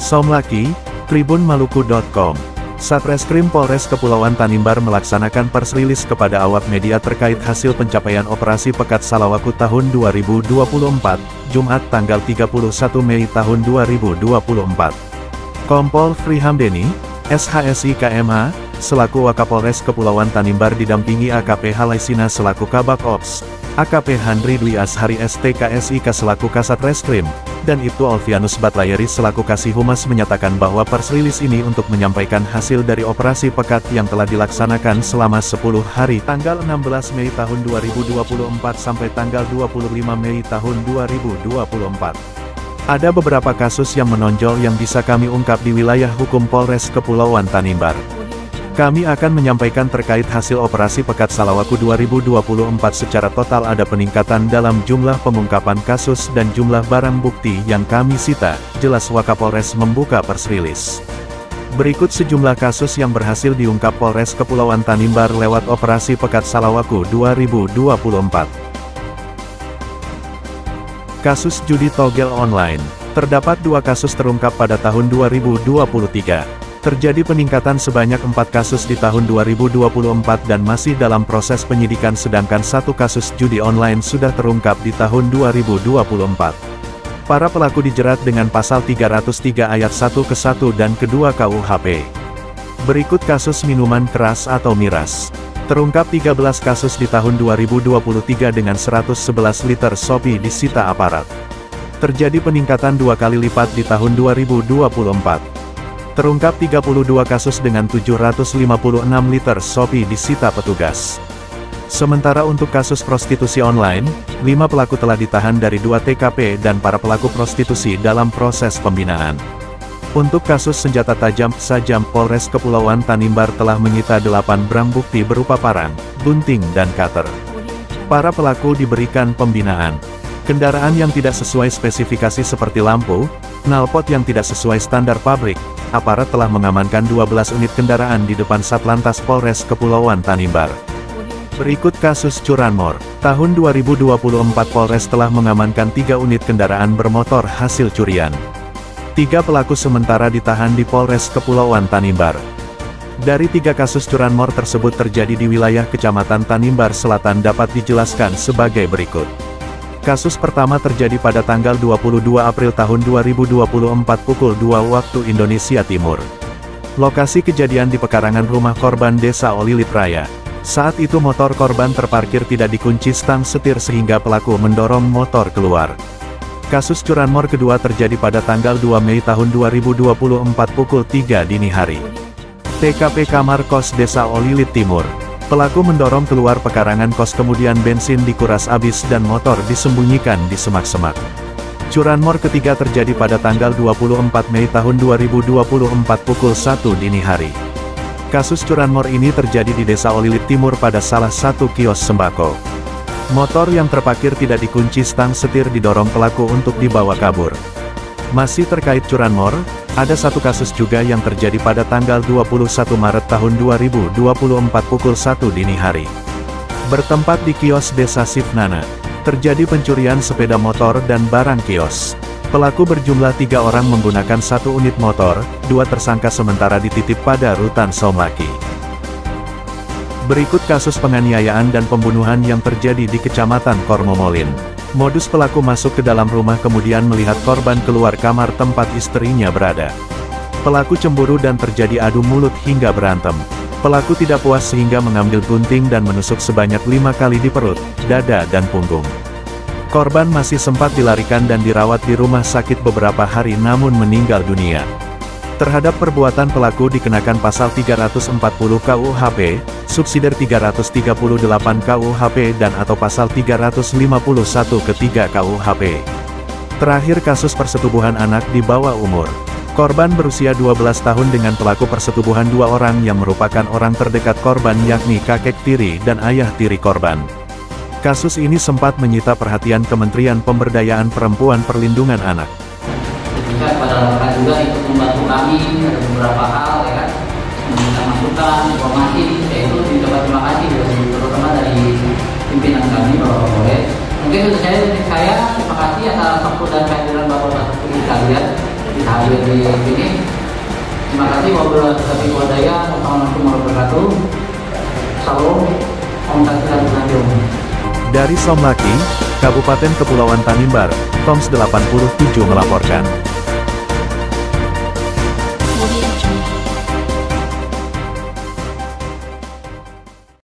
Somlaki, tribunmaluku.com. Satreskrim Polres Kepulauan Tanimbar melaksanakan pers rilis kepada awak media terkait hasil pencapaian Operasi Pekat Salawaku tahun 2024, Jumat tanggal 31 Mei tahun 2024. Kompol Fri Hamdeni, SHSI KMH, selaku Wakapolres Kepulauan Tanimbar didampingi AKP Halaisina selaku Kabak Ops, AKP Handri Dwi Ashari STKSIK selaku Kasat Reskrim, dan Ibtu Alfianus Batlayeri selaku Kasih Humas menyatakan bahwa pers rilis ini untuk menyampaikan hasil dari operasi pekat yang telah dilaksanakan selama 10 hari tanggal 16 Mei tahun 2024 sampai tanggal 25 Mei tahun 2024. Ada beberapa kasus yang menonjol yang bisa kami ungkap di wilayah hukum Polres Kepulauan Tanimbar. Kami akan menyampaikan terkait hasil operasi Pekat Salawaku 2024 secara total ada peningkatan dalam jumlah pengungkapan kasus dan jumlah barang bukti yang kami sita, jelas Wakapolres membuka pers rilis. Berikut sejumlah kasus yang berhasil diungkap Polres Kepulauan Tanimbar lewat operasi Pekat Salawaku 2024. Kasus judi togel online. Terdapat 2 kasus terungkap pada tahun 2023. Terjadi peningkatan sebanyak 4 kasus di tahun 2024 dan masih dalam proses penyidikan sedangkan 1 kasus judi online sudah terungkap di tahun 2024. Para pelaku dijerat dengan pasal 303 ayat 1 ke 1 dan ke-2 KUHP. Berikut kasus minuman keras atau miras. Terungkap 13 kasus di tahun 2023 dengan 111 liter sopi disita aparat. Terjadi peningkatan 2 kali lipat di tahun 2024. Terungkap 32 kasus dengan 756 liter sopi disita petugas. Sementara untuk kasus prostitusi online, 5 pelaku telah ditahan dari 2 TKP dan para pelaku prostitusi dalam proses pembinaan. Untuk kasus senjata tajam, Polres Kepulauan Tanimbar telah menyita 8 barang bukti berupa parang, gunting dan cutter. Para pelaku diberikan pembinaan. Kendaraan yang tidak sesuai spesifikasi seperti lampu, knalpot yang tidak sesuai standar pabrik, aparat telah mengamankan 12 unit kendaraan di depan Satlantas Polres Kepulauan Tanimbar. Berikut kasus curanmor. Tahun 2024 Polres telah mengamankan 3 unit kendaraan bermotor hasil curian. 3 pelaku sementara ditahan di Polres Kepulauan Tanimbar. Dari 3 kasus curanmor tersebut terjadi di wilayah Kecamatan Tanimbar Selatan dapat dijelaskan sebagai berikut. Kasus pertama terjadi pada tanggal 22 April tahun 2024 pukul 2 waktu Indonesia Timur. Lokasi kejadian di pekarangan rumah korban Desa Olilit Raya. Saat itu motor korban terparkir tidak dikunci stang setir sehingga pelaku mendorong motor keluar. Kasus curanmor kedua terjadi pada tanggal 2 Mei tahun 2024 pukul 3 dini hari. TKP Kamar Kos Desa Olilit Timur. Pelaku mendorong keluar pekarangan kos kemudian bensin dikuras habis dan motor disembunyikan di semak-semak. Curanmor ketiga terjadi pada tanggal 24 Mei tahun 2024 pukul 1 dini hari. Kasus curanmor ini terjadi di Desa Olilit Timur pada salah satu kios sembako. Motor yang terparkir tidak dikunci stang setir didorong pelaku untuk dibawa kabur. Masih terkait curanmor, ada 1 kasus juga yang terjadi pada tanggal 21 Maret tahun 2024 pukul 1 dini hari. Bertempat di kios Desa Sifnana, terjadi pencurian sepeda motor dan barang kios. Pelaku berjumlah 3 orang menggunakan 1 unit motor, 2 tersangka sementara dititip pada Rutan Somlaki. Berikut kasus penganiayaan dan pembunuhan yang terjadi di Kecamatan Kormomolin. Modus pelaku masuk ke dalam rumah kemudian melihat korban keluar kamar tempat istrinya berada. Pelaku cemburu dan terjadi adu mulut hingga berantem. Pelaku tidak puas sehingga mengambil gunting dan menusuk sebanyak 5 kali di perut, dada dan punggung. Korban masih sempat dilarikan dan dirawat di rumah sakit beberapa hari namun meninggal dunia. Terhadap perbuatan pelaku dikenakan pasal 340 KUHP, subsidiar 338 KUHP dan atau pasal 351 ke-3 KUHP. Terakhir kasus persetubuhan anak di bawah umur. Korban berusia 12 tahun dengan pelaku persetubuhan 2 orang yang merupakan orang terdekat korban yakni kakek tiri dan ayah tiri korban. Kasus ini sempat menyita perhatian Kementerian Pemberdayaan Perempuan Perlindungan Anak. Juga pada rekan juga ikut membantu kami ada beberapa hal ya kan, meminta masukan, informasi, yaitu dicoba terima kasih terutama dari pimpinan kami Bapak Polres. Mungkin untuk saya terima kasih atas waktu dan kehadiran Bapak Kapolri sekalian di hal hadir di sini. Terima kasih. Wabillahi taufiq. Wassalamualaikum warahmatullahi wabarakatuh. Salam. Om Tasiran Nadium. Dari Somlaki, Kabupaten Kepulauan Tanimbar, Toms 87 melaporkan.